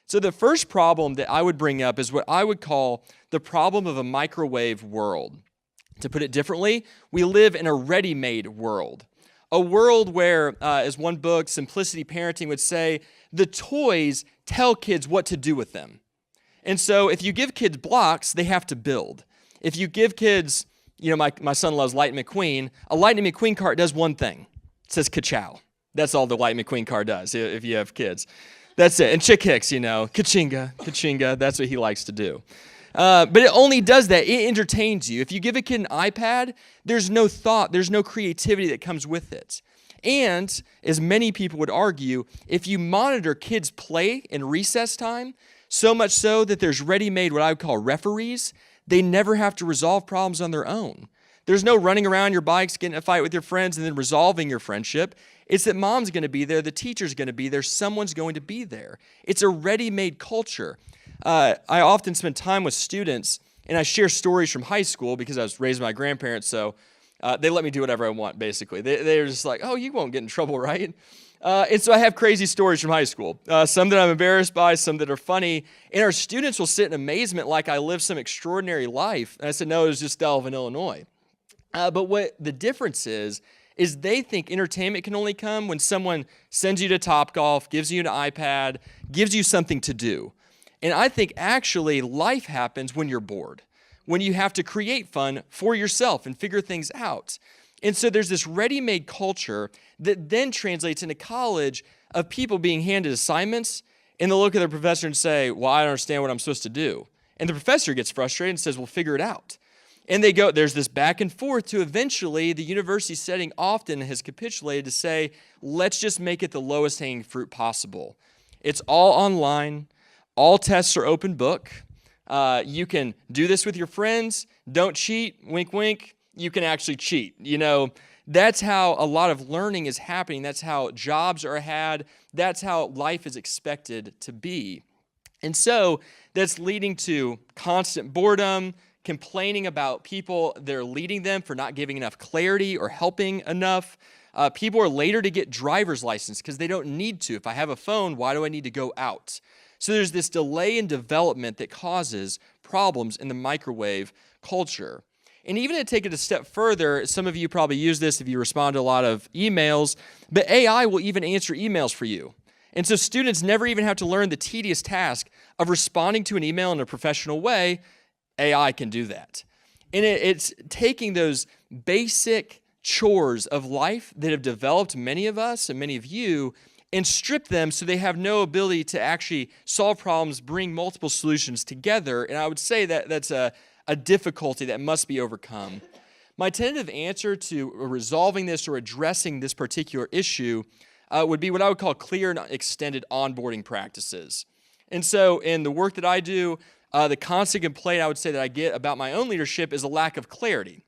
So the first problem that I would bring up is what I would call the problem of a microwave world. To put it differently, we live in a ready-made world. A world where, as one book, Simplicity Parenting, would say, the toys tell kids what to do with them. And so if you give kids blocks, they have to build. If you give kids, my son loves Lightning McQueen, a Lightning McQueen cart does one thing. It says ka-chow. That's all the Lightning McQueen cart does if you have kids. That's it. And Chick Hicks, ka-chinga, ka-chinga, that's what he likes to do. But it only does that. It entertains you. If you give a kid an iPad, there's no thought, there's no creativity that comes with it. And, as many people would argue, if you monitor kids' play in recess time, so much so that there's ready-made what I would call referees, they never have to resolve problems on their own. There's no running around your bikes, getting in a fight with your friends, and then resolving your friendship. It's that mom's going to be there, the teacher's going to be there, someone's going to be there. It's a ready-made culture. I often spend time with students, and I share stories from high school because I was raised by my grandparents, so they let me do whatever I want, basically. They're just like, oh, you won't get in trouble, right? And so I have crazy stories from high school, some that I'm embarrassed by, some that are funny, and our students will sit in amazement like I lived some extraordinary life. And I said, no, it was just Delavan, Illinois. But what the difference is they think entertainment can only come when someone sends you to Topgolf, gives you an iPad, gives you something to do. And I think actually life happens when you're bored, when you have to create fun for yourself and figure things out. And so there's this ready-made culture that then translates into college of people being handed assignments, and they'll look at their professor and say, well, I don't understand what I'm supposed to do. And the professor gets frustrated and says, well, figure it out. And there's this back and forth to eventually the university setting often has capitulated to say, let's just make it the lowest hanging fruit possible. It's all online. All tests are open book. You can do this with your friends. Don't cheat. Wink, wink. You can actually cheat. That's how a lot of learning is happening. That's how jobs are had. That's how life is expected to be. And so that's leading to constant boredom, complaining about people that are leading them for not giving enough clarity or helping enough. People are later to get driver's license because they don't need to. If I have a phone, why do I need to go out? So there's this delay in development that causes problems in the microwave culture. And even to take it a step further, some of you probably use this if you respond to a lot of emails, but AI will even answer emails for you. And so students never even have to learn the tedious task of responding to an email in a professional way. AI can do that. And it's taking those basic chores of life that have developed many of us and many of you and strip them so they have no ability to actually solve problems, bring multiple solutions together. And I would say that that's a difficulty that must be overcome. My tentative answer to resolving this or addressing this particular issue would be what I would call clear and extended onboarding practices. And so in the work that I do, the constant complaint I would say that I get about my own leadership is a lack of clarity.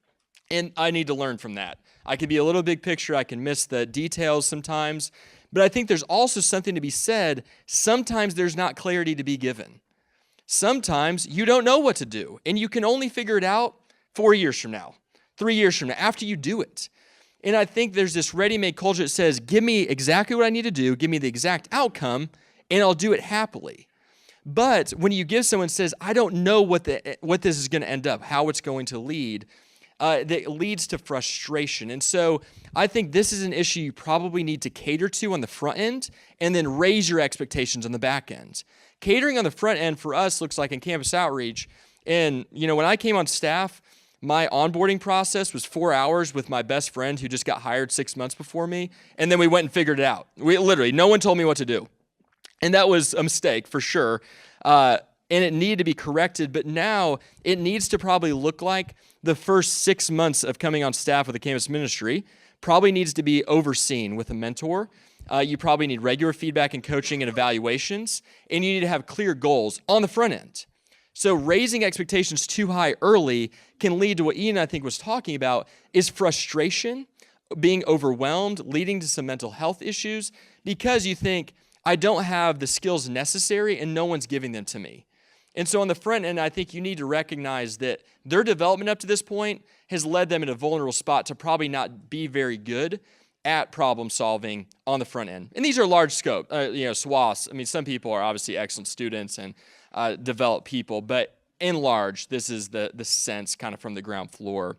And I need to learn from that. I can be a little big picture. I can miss the details sometimes. But I think there's also something to be said. Sometimes there's not clarity to be given. Sometimes you don't know what to do, and you can only figure it out 4 years from now, 3 years from now, after you do it. And I think there's this ready-made culture that says, give me exactly what I need to do, give me the exact outcome, and I'll do it happily. But when you give someone says, I don't know what this is going to end up, how it's going to lead, that leads to frustration. And so I think this is an issue you probably need to cater to on the front end and then raise your expectations on the back end. Catering on the front end for us looks like in campus outreach. And, when I came on staff, my onboarding process was 4 hours with my best friend who just got hired 6 months before me. And then we went and figured it out. No one told me what to do. And that was a mistake for sure. And it needed to be corrected, but now it needs to probably look like the first 6 months of coming on staff with the campus ministry probably needs to be overseen with a mentor. You probably need regular feedback and coaching and evaluations, and you need to have clear goals on the front end. So raising expectations too high early can lead to what Ian, I think, was talking about, is frustration, being overwhelmed, leading to some mental health issues, because you think, I don't have the skills necessary and no one's giving them to me. And so on the front end, I think you need to recognize that their development up to this point has led them in a vulnerable spot to probably not be very good at problem solving on the front end. And these are large scope, swaths. I mean, some people are obviously excellent students and develop people, but in large, this is the sense kind of from the ground floor.